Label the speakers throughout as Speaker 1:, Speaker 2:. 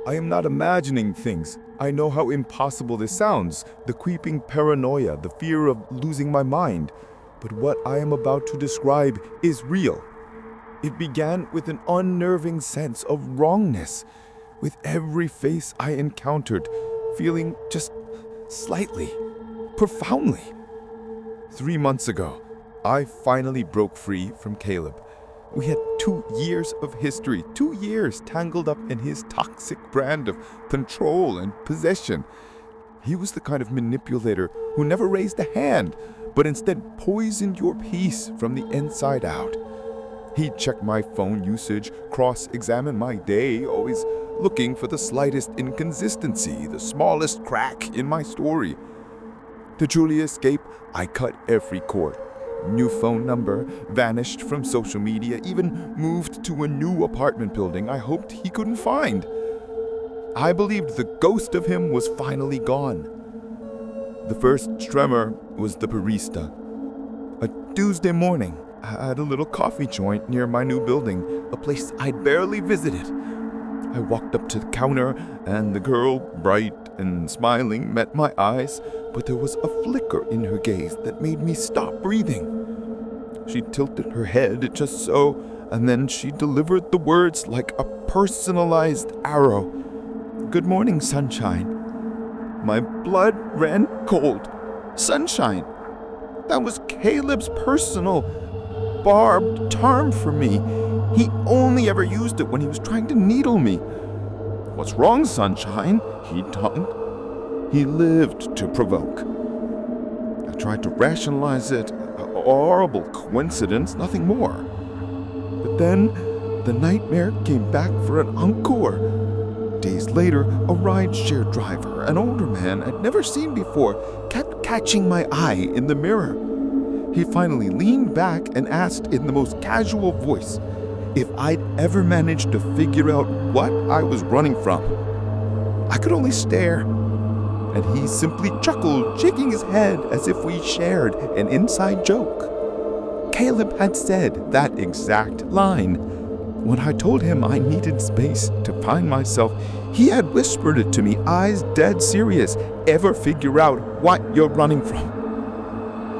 Speaker 1: I am not imagining things. I know how impossible this sounds, the creeping paranoia, the fear of losing my mind. But what I am about to describe is real. It began with an unnerving sense of wrongness, with every face I encountered feeling just slightly, profoundly. 3 months ago, I finally broke free from Caleb. We had 2 years of history, 2 years tangled up in his toxic brand of control and possession. He was the kind of manipulator who never raised a hand, but instead poisoned your peace from the inside out. He'd check my phone usage, cross-examine my day, always looking for the slightest inconsistency, the smallest crack in my story. To truly escape, I cut every cord. New phone number, vanished from social media, even moved to a new apartment building I hoped he couldn't find. I believed the ghost of him was finally gone. The first tremor was the barista. A Tuesday morning, at a little coffee joint near my new building, a place I'd barely visited. I walked up to the counter, and the girl, bright and smiling, met my eyes, but there was a flicker in her gaze that made me stop breathing. She tilted her head just so, and then she delivered the words like a personalized arrow. "Good morning, sunshine." My blood ran cold. Sunshine. That was Caleb's personal, barbed term for me. He only ever used it when he was trying to needle me. "What's wrong, sunshine?" he taunted. He lived to provoke. I tried to rationalize it. A horrible coincidence, nothing more. But then, the nightmare came back for an encore. Days later, a ride-share driver, an older man I'd never seen before, kept catching my eye in the mirror. He finally leaned back and asked in the most casual voice if I'd ever managed to figure out what I was running from. I could only stare, and he simply chuckled, shaking his head as if we shared an inside joke. Caleb had said that exact line. When I told him I needed space to find myself, he had whispered it to me, eyes dead serious. "Ever figure out what you're running from?"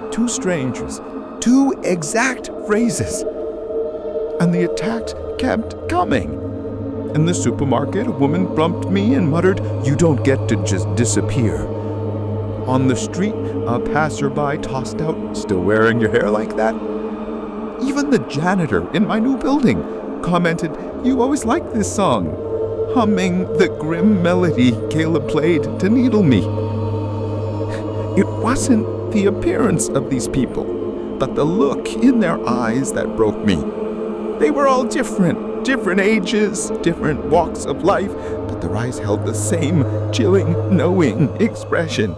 Speaker 1: 2 strangers, 2 exact phrases. And the attack kept coming. In the supermarket, a woman bumped me and muttered, "You don't get to just disappear." On the street, a passerby tossed out, "Still wearing your hair like that?" Even the janitor in my new building commented, "You always liked this song," humming the grim melody Caleb played to needle me. It wasn't the appearance of these people, but the look in their eyes that broke me. They were all different ages, different walks of life, but their eyes held the same chilling, knowing expression.